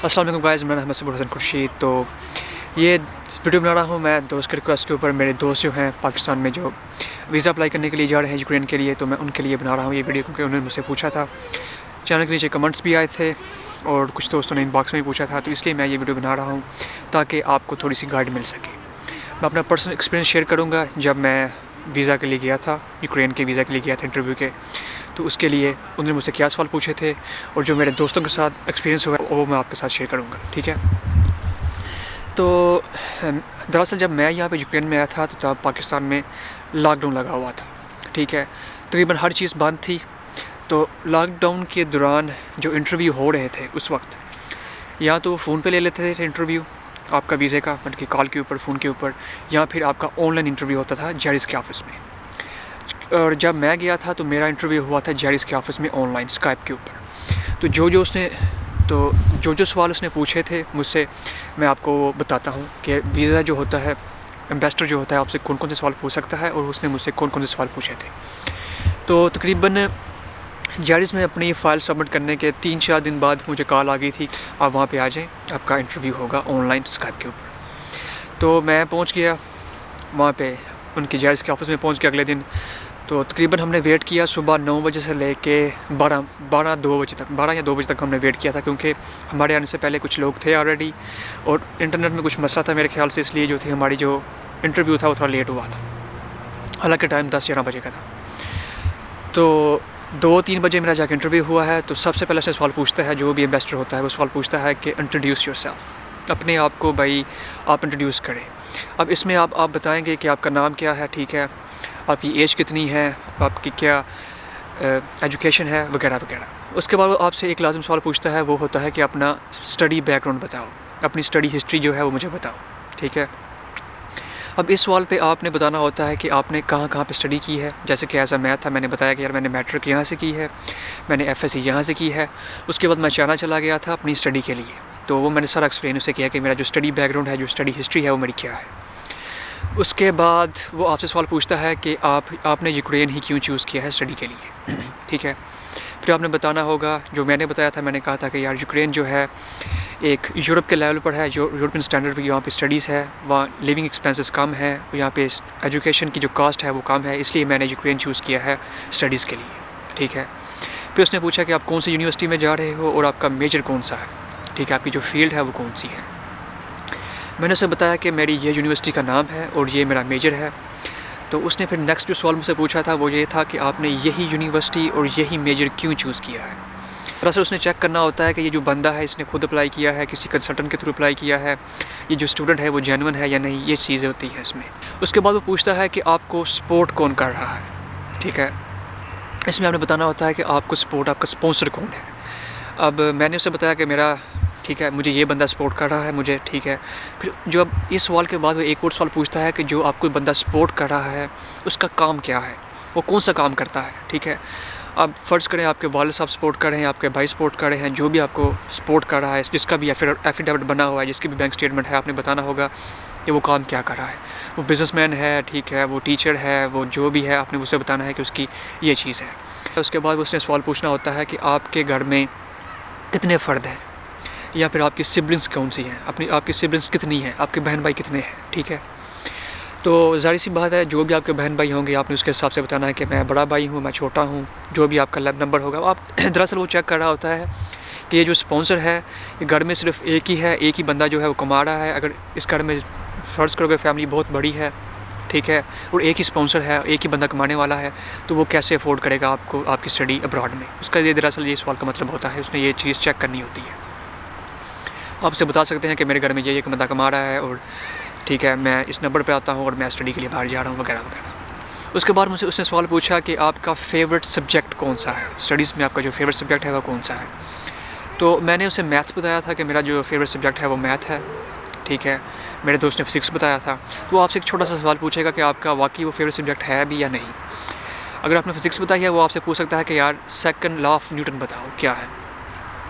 अस्सलाम वालेकुम गाइस, मेरा नाम है सबूर हसन खुर्शीद। तो ये वीडियो बना रहा हूँ मैं दोस्त के रिक्वेस्ट के ऊपर। मेरे दोस्त जो हैं पाकिस्तान में जो वीज़ा अप्लाई करने के लिए जा रहे हैं यूक्रेन के लिए, तो मैं उनके लिए बना रहा हूँ ये वीडियो, क्योंकि उन्होंने मुझसे पूछा था। चैनल के नीचे कमेंट्स भी आए थे और कुछ दोस्तों ने इनबॉक्स में भी पूछा था, तो इसलिए मैं ये वीडियो बना रहा हूँ ताकि आपको थोड़ी सी गाइड मिल सके। मैं अपना पर्सनल एक्सपीरियंस शेयर करूँगा। जब मैं वीज़ा के लिए गया था, यूक्रेन के वीज़ा के लिए गया था इंटरव्यू के, तो उसके लिए उन्होंने मुझसे क्या सवाल पूछे थे और जो मेरे दोस्तों के साथ एक्सपीरियंस हुआ वो मैं आपके साथ शेयर करूँगा, ठीक है। तो दरअसल जब मैं यहाँ पे यूक्रेन में आया था तो तब पाकिस्तान में लॉकडाउन लगा हुआ था, ठीक है। तकरीबन हर चीज़ बंद थी। तो लॉकडाउन के दौरान जो इंटरव्यू हो रहे थे उस वक्त, या तो फ़ोन पे ले लेते थे इंटरव्यू आपका वीज़े का, मतलब कि कॉल के ऊपर, फ़ोन के ऊपर, या फिर आपका ऑनलाइन इंटरव्यू होता था जैरिस के ऑफ़िस में। और जब मैं गया था तो मेरा इंटरव्यू हुआ था जैरिस के ऑफ़िस में ऑनलाइन स्काइप के ऊपर। तो जो सवाल उसने पूछे थे मुझसे, मैं आपको बताता हूँ कि वीज़ा जो होता है, एम्बेसडर जो होता है, आपसे कौन कौन से सवाल पूछ सकता है और उसने मुझसे कौन कौन से सवाल पूछे थे। तो तकरीबन जैरिस में अपनी फ़ाइल सबमिट करने के 3-4 दिन बाद मुझे कॉल आ गई थी, आप वहाँ पे आ जाएँ, आपका इंटरव्यू होगा ऑनलाइन स्काइप के ऊपर। तो मैं पहुँच गया वहाँ पे, उनकी जैरिस के ऑफ़िस में पहुँच गया अगले दिन। तो तकरीबन हमने वेट किया सुबह 9 बजे से लेके 12 या 2 बजे तक हमने वेट किया था, क्योंकि हमारे आने से पहले कुछ लोग थे ऑलरेडी और इंटरनेट में कुछ मसला था मेरे ख्याल से, इसलिए जो थी हमारी जो इंटरव्यू था वो थोड़ा लेट हुआ था। हालांकि टाइम 10-11 बजे का था। तो 2-3 बजे मेरा जाकर इंटरव्यू हुआ है। तो सबसे पहले से सवाल पूछता है, जो भी एम्बेसडर होता है वो सवाल पूछता है कि इंट्रोड्यूस योरसेल्फ, अपने आप को भाई आप इंट्रोड्यूस करें। अब इसमें आप बताएंगे कि आपका नाम क्या है, ठीक है, आपकी एज कितनी है, आपकी क्या एजुकेशन है, वगैरह वगैरह। उसके बाद वो आपसे एक लाज़िम सवाल पूछता है, वो होता है कि अपना स्टडी बैकग्राउंड बताओ, अपनी स्टडी हिस्ट्री जो है वो मुझे बताओ, ठीक है। अब इस सवाल पे आपने बताना होता है कि आपने कहाँ कहाँ पे स्टडी की है। जैसे कि ऐसा मैथ था, मैंने बताया कि यार मैंने मैट्रिक यहाँ से की है, मैंने एफएससी यहाँ से की है। उसके बाद मैं चाइना चला गया था अपनी स्टडी के लिए, तो वो मैंने सारा एक्सप्लेन उससे किया कि मेरा जो स्टडी बैकग्राउंड है, जो स्टडी हिस्ट्री है वो मेरी क्या है। उसके बाद वो आपसे सवाल पूछता है कि आपने यूक्रेन ही क्यों चूज़ किया है स्टडी के लिए, ठीक है। फिर आपने बताना होगा, जो मैंने बताया था, मैंने कहा था कि यार यूक्रेन जो है एक यूरोप के लेवल पर है, जो यूरोपियन स्टैंडर्ड पे यहाँ पे स्टडीज़ है, वहाँ लिविंग एक्सपेंसेस कम है, यहाँ पे एजुकेशन की जो कास्ट है वो कम है, इसलिए मैंने यूक्रेन चूज़ किया है स्टडीज़ के लिए, ठीक है। फिर उसने पूछा कि आप कौन सी यूनिवर्सिटी में जा रहे हो और आपका मेजर कौन सा है, ठीक है, आपकी जो फील्ड है वो कौन सी है। मैंने उसे बताया कि मेरी ये यूनिवर्सिटी का नाम है और ये मेरा मेजर है। तो उसने फिर नेक्स्ट जो सवाल मुझसे पूछा था वो ये था कि आपने यही यूनिवर्सिटी और यही मेजर क्यों चूज़ किया है। दरअसल उसने चेक करना होता है कि ये जो बंदा है इसने खुद अप्लाई किया है, किसी कंसल्टेंट के थ्रू अप्लाई किया है, ये जो स्टूडेंट है वो जेन्युइन है या नहीं, ये चीज़ें होती हैं इसमें। उसके बाद वो पूछता है कि आपको सपोर्ट कौन कर रहा है, ठीक है। इसमें आपने बताना होता है कि आपको सपोर्ट, आपका स्पॉन्सर कौन है। अब मैंने उसे बताया कि मेरा, ठीक है, मुझे ये बंदा सपोर्ट कर रहा है मुझे, ठीक है। फिर जो अब इस सवाल के बाद वो एक और सवाल पूछता है कि जो आपको बंदा सपोर्ट कर रहा है उसका काम क्या है, वो कौन सा काम करता है, ठीक है। अब फ़र्ज़ करें आपके वालिद साहब सपोर्ट कर रहे हैं, आपके भाई सपोर्ट कर रहे हैं, जो भी आपको सपोर्ट कर रहा है, जिसका भी एफिडेविट बना हुआ है, जिसकी भी बैंक स्टेटमेंट है, आपने बताना होगा कि वो काम क्या कर रहा है। वो बिज़नेसमैन है, ठीक है, वो टीचर है, वो जो भी है, आपने उसे बताना है कि उसकी ये चीज़ है। उसके बाद उसने सवाल पूछना होता है कि आपके घर में कितने फ़र्द हैं, या फिर आपकी सिबलिंग्स कौन सी हैं, आपकी सिबलिंग्स कितनी हैं, आपके बहन भाई कितने हैं, ठीक है। तो ज़ाहिर सी बात है, जो भी आपके बहन भाई होंगे आपने उसके हिसाब से बताना है कि मैं बड़ा भाई हूँ, मैं छोटा हूँ, जो भी आपका लैब नंबर होगा। आप दरअसल वो चेक कर रहा होता है कि ये जो स्पॉन्सर है ये घर में सिर्फ एक ही है, एक ही बंदा जो है वो कमा रहा है। अगर इस घर में फ़र्ज़ करोगे फैमिली बहुत बड़ी है, ठीक है, और एक ही स्पॉन्सर है, एक ही बंदा कमाने वाला है, तो वो कैसे अफोर्ड करेगा आपको आपकी स्टडी अब्रॉड में। उसका ये दरअसल ये सवाल का मतलब होता है, उसने ये चीज़ चेक करनी होती है। आप उसे बता सकते हैं कि मेरे घर में ये एक बंदा कमा रहा है और ठीक है, मैं इस नंबर पे आता हूँ और मैं स्टडी के लिए बाहर जा रहा हूँ, वगैरह वगैरह। उसके बाद मुझसे उसने सवाल पूछा कि आपका फ़ेवरेट सब्जेक्ट कौन सा है, स्टडीज़ में आपका जो फेवरेट सब्जेक्ट है वो कौन सा है। तो मैंने उसे मैथ बताया था कि मेरा जो फेवरेट सब्जेक्ट है वो मैथ है, ठीक है। मेरे दोस्त ने फिज़िक्स बताया था। तो आपसे एक छोटा सा सवाल पूछेगा कि आपका वाकई वो फेवरेट सब्जेक्ट है भी या नहीं। अगर आपने फिज़िक्स बताई है, वो आपसे पूछ सकता है कि यार सेकंड लॉ ऑफ न्यूटन बताओ क्या है,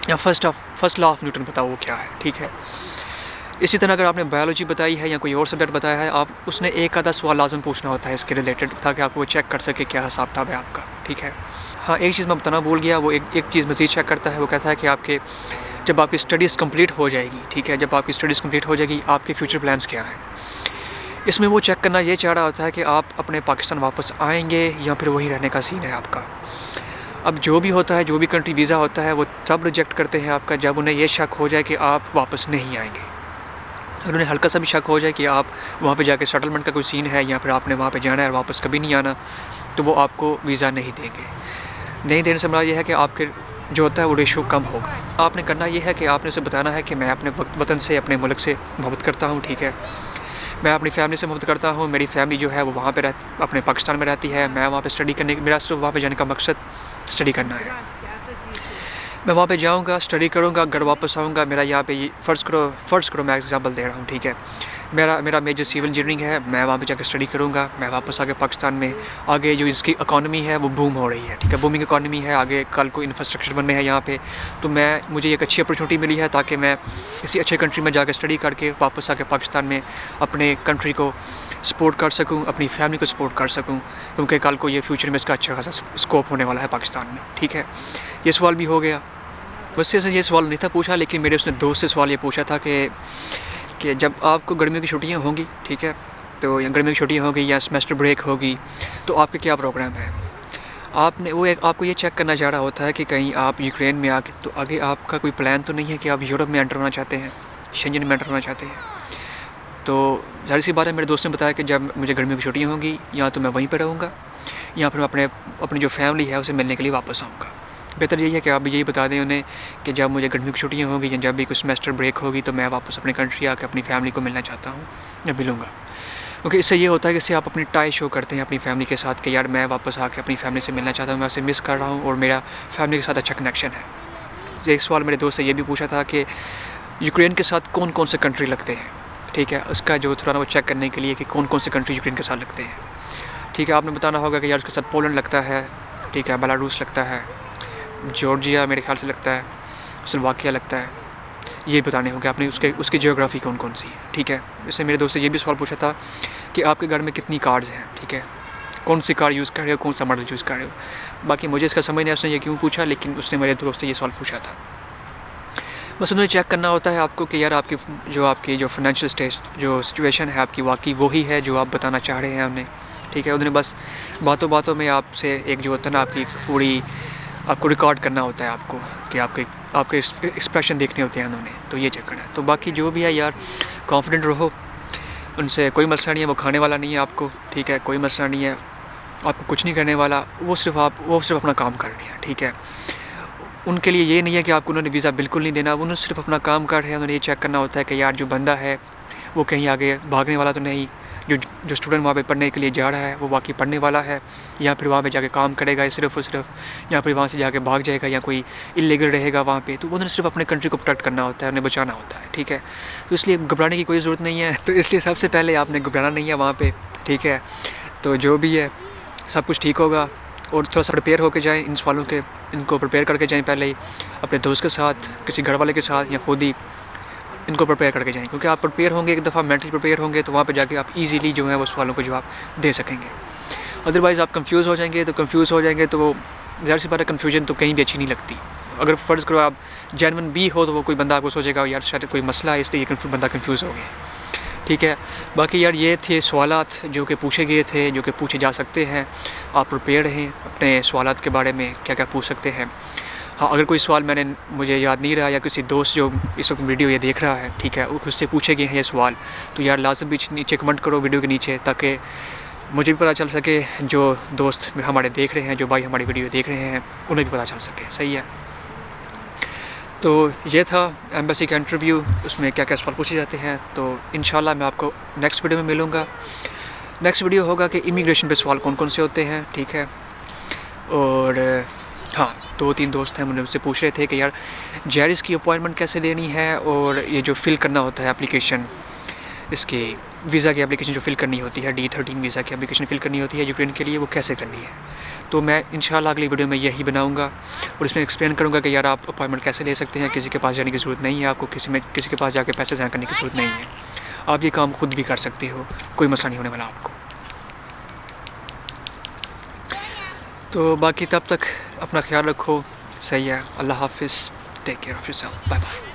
या फर्स्ट लॉ ऑफ न्यूटन बताओ वो क्या है, ठीक है। इसी तरह अगर आपने बायोलॉजी बताई है या कोई और सब्जेक्ट बताया है, आप उसने एक आधा सवाल लाजम पूछना होता है इसके रिलेटेड, ताकि आपको वो चेक कर सके क्या हिसाब किताब है आपका, ठीक है। हाँ, एक चीज़ मैं बताना भूल गया, वो एक चीज़ मज़ीद चेक करता है, वो कहता है कि आपके जब आपकी स्टडीज़ कंप्लीट हो जाएगी, ठीक है, जब आपकी स्टडीज़ कंप्लीट हो जाएगी, आपके फ्यूचर प्लान्स क्या हैं। इसमें वो चेक करना ये चाह रहा होता है कि आप अपने पाकिस्तान वापस आएंगे या फिर वहीं रहने का सीन है आपका। अब जो भी होता है, जो भी कंट्री वीज़ा होता है, वो तब रिजेक्ट करते हैं आपका जब उन्हें ये शक हो जाए कि आप वापस नहीं आएंगे। अगर उन्हें हल्का सा भी शक हो जाए कि आप वहाँ पे जाके सेटलमेंट का कोई सीन है या फिर आपने वहाँ पे जाना है और वापस कभी नहीं आना, तो वो आपको वीज़ा नहीं देंगे। नहीं देने से हमारा ये है कि आपके जो होता है वो रेशो कम होगा। आपने करना ये है कि आपने उसे बताना है कि मैं अपने वतन से, अपने मुल्क से मोहब्बत करता हूँ, ठीक है, मैं अपनी फैमिली से मोहब्बत करता हूँ, मेरी फैमिली जो है वो वहाँ पे अपने पाकिस्तान में रहती है, मैं वहाँ पे स्टडी करने, मेरा सिर्फ वहाँ पे जाने का मकसद स्टडी करना है। मैं वहाँ पे जाऊँगा, स्टडी करूँगा, घर वापस आऊँगा। मेरा यहाँ पे फ़र्ज़ करो मैं एग्ज़ाम्पल दे रहा हूँ, ठीक है, मेरा मेजर सिविल इंजीनियरिंग है, मैं वहाँ पे जाकर स्टडी करूँगा, मैं वापस आके पाकिस्तान में आगे जो इसकी इकॉनमी है वो बूम हो रही है, ठीक है, बूमिंग इकॉनमी है, आगे कल को इंफ्रास्ट्रक्चर बनने हैं यहाँ पे, तो मुझे एक अच्छी अपॉर्चुनिटी मिली है ताकि मैं किसी अच्छे कंट्री में जाकर स्टडी करके वापस आके पाकिस्तान में अपने कंट्री को सपोर्ट कर सकूँ, अपनी फैमिली को सपोर्ट कर सकूँ, क्योंकि कल को ये फ्यूचर में इसका अच्छा खासा स्कोप होने वाला है पाकिस्तान में, ठीक है। ये सवाल भी हो गया। वैसे उसने ये सवाल नहीं था पूछा, लेकिन मेरे उसने दोस्त से सवाल ये पूछा था कि जब आपको गर्मियों की छुट्टियाँ होंगी, ठीक है, तो या गर्मियों की छुट्टियाँ होगी या सेमेस्टर ब्रेक होगी, तो आपके क्या प्रोग्राम है। आपको ये चेक करना चाह रहा होता है कि कहीं आप यूक्रेन में आके तो आगे आपका कोई प्लान तो नहीं है कि आप यूरोप में एंटर होना चाहते हैं, शेंजन में एंटर होना चाहते हैं। तो ज़ाहिर सी बात है, मेरे दोस्त ने बताया कि जब मुझे गर्मियों की छुट्टियाँ होंगी या तो मैं वहीं पर रहूँगा या फिर मैं अपनी जो फैमिली है उसे मिलने के लिए वापस आऊँगा। बेहतर यही है कि आप यही बता दें उन्हें कि जब मुझे गर्मियों की छुट्टियाँ होंगी या जब भी कुछ सेमेस्टर ब्रेक होगी तो मैं वापस अपनी कंट्री आकर अपनी फैमिली को मिलना चाहता हूँ या मिलूँगा। क्योंकि इससे ये होता है कि इससे आप अपनी टाई शो करते हैं अपनी फैमिली के साथ कि यार मैं वापस आके अपनी फैमिली से मिलना चाहता हूँ, मैं उसे मिस कर रहा हूँ और मेरा फैमिली के साथ अच्छा कनेक्शन है। एक सवाल मेरे दोस्त से ये भी पूछा था कि यूक्रेन के साथ कौन कौन से कंट्री लगते हैं, ठीक है, उसका जो थोड़ा वो चेक करने के लिए कि कौन कौन से कंट्री यूक्रेन के साथ लगते हैं, ठीक है। आपने बताना होगा कि यार उसके साथ पोलैंड लगता है, ठीक है, बेलारूस लगता है, जॉर्जिया मेरे ख्याल से लगता है, स्लोवाकिया लगता है, ये बताने होंगे आपने उसकी जियोग्राफी कौन कौन सी है, ठीक है। इससे मेरे दोस्त से ये भी सवाल पूछा था कि आपके घर में कितनी कार्ड्स हैं, ठीक है, कौन सी कार यूज़ कर रहे हो, कौन सा मॉडल यूज़ कर रहे हो। बाकी मुझे इसका समझ नहीं उसने ये क्यों पूछा, लेकिन उसने मेरे दोस्त से ये सवाल पूछा था। बस उन्हें चेक करना होता है आपको कि यार आपकी जो फाइनेंशियल स्टेज जो सिचुएशन है आपकी वाकई वही है जो आप बताना चाह रहे हैं उन्हें, ठीक है। उन्हें बस बातों बातों में आपसे एक जो होता है ना आपकी पूरी आपको रिकॉर्ड करना होता है आपको कि आपके एक्सप्रेशन देखने होते हैं उन्होंने, तो ये चेक करना है। तो बाकी जो भी है यार कॉन्फिडेंट रहो, उनसे कोई मसला नहीं है, वो खाने वाला नहीं है आपको, ठीक है, कोई मसला नहीं है, आपको कुछ नहीं करने वाला, वो सिर्फ अपना काम कर रहे हैं, ठीक है। उनके लिए ये नहीं है कि आपको उन्होंने वीज़ा बिल्कुल नहीं देना, उन्होंने सिर्फ अपना काम कर रहे हैं। उन्होंने ये चेक करना होता है कि यार जो बंदा है वो कहीं आगे भागने वाला तो नहीं, जो स्टूडेंट वहाँ पे पढ़ने के लिए जा रहा है वो वाकई पढ़ने वाला है या फिर वहाँ पे जाके काम करेगा सिर्फ और सिर्फ, या फिर वहाँ से जाके भाग जाएगा या कोई इलीगल रहेगा वहाँ पे। तो उन्होंने सिर्फ अपने कंट्री को प्रोटेक्ट करना होता है, उन्हें बचाना होता है, ठीक है। तो इसलिए घबराने की कोई ज़रूरत नहीं है। तो इसलिए सबसे पहले आपने घबराना नहीं है वहाँ पर, ठीक है। तो जो भी है सब कुछ ठीक होगा और थोड़ा सा प्रिपेयर होकर जाएँ इन सवालों के, इनको प्रिपेयर करके जाएँ पहले ही अपने दोस्त के साथ, किसी घर वाले के साथ या खुद ही इनको प्रिपेयर करके जाएँ। क्योंकि आप प्रिपेयर होंगे, एक दफ़ा मेंटली प्रिपेयर होंगे तो वहाँ पे जाके आप इजीली जो है वो सवालों को जवाब दे सकेंगे। अदरवाइज़ आप कंफ्यूज हो जाएंगे तो ज़ाहिर सी बात है कन्फ्यूजन तो कहीं भी अच्छी नहीं लगती। अगर फ़र्ज़ करो आप जेन्युइन भी हो तो वो कोई बंदा आपको सोचेगा यार शायद कोई मसला है इसलिए बंदा कन्फ्यूज़ हो गया, ठीक है। बाकी यार ये थे सवालात जो कि पूछे गए थे, जो कि पूछे जा सकते हैं। आप प्रिपेयर रहें अपने सवालात के बारे में, क्या क्या पूछ सकते हैं। हाँ, अगर कोई सवाल मुझे याद नहीं रहा या किसी दोस्त जो इस वक्त वीडियो ये देख रहा है, ठीक है, उससे पूछे गए हैं ये सवाल, तो यार लाजम भी नीचे कमेंट करो वीडियो के नीचे, ताकि मुझे भी पता चल सके, जो दोस्त हमारे देख रहे हैं, जो भाई हमारी वीडियो देख रहे हैं, उन्हें भी पता चल सके। सही है। तो ये था एम्बेसी का इंटरव्यू, उसमें क्या क्या सवाल पूछे जाते हैं। तो इंशाल्लाह मैं आपको नेक्स्ट वीडियो में मिलूँगा। नेक्स्ट वीडियो होगा कि इमिग्रेशन पे सवाल कौन कौन से होते हैं, ठीक है। और हाँ, 2-3 दोस्त हैं, मुझे उससे पूछ रहे थे कि यार जेआरएस की अपॉइंटमेंट कैसे लेनी है, और ये जो फ़िल करना होता है एप्लीकेशन, इसकी वीज़ा की एप्लीकेशन जो फ़िल करनी होती है, D13 वीज़ा की एप्लीकेशन फ़िल करनी होती है यूक्रेन के लिए, वो कैसे करनी है। तो मैं इंशाल्लाह अगली वीडियो में यही बनाऊंगा और इसमें एक्सप्लेन करूंगा कि यार आप अपॉइंटमेंट कैसे ले सकते हैं। किसी के पास जाने की ज़रूरत नहीं है, आपको किसी के पास जाके पैसे ज़ाया करने की ज़रूरत नहीं है। आप ये काम खुद भी कर सकते हो, कोई मसला नहीं होने वाला आपको। तो बाकी तब तक अपना ख्याल रखो। सही है। अल्लाह हाफ़िज़। Take care of yourself, bye bye.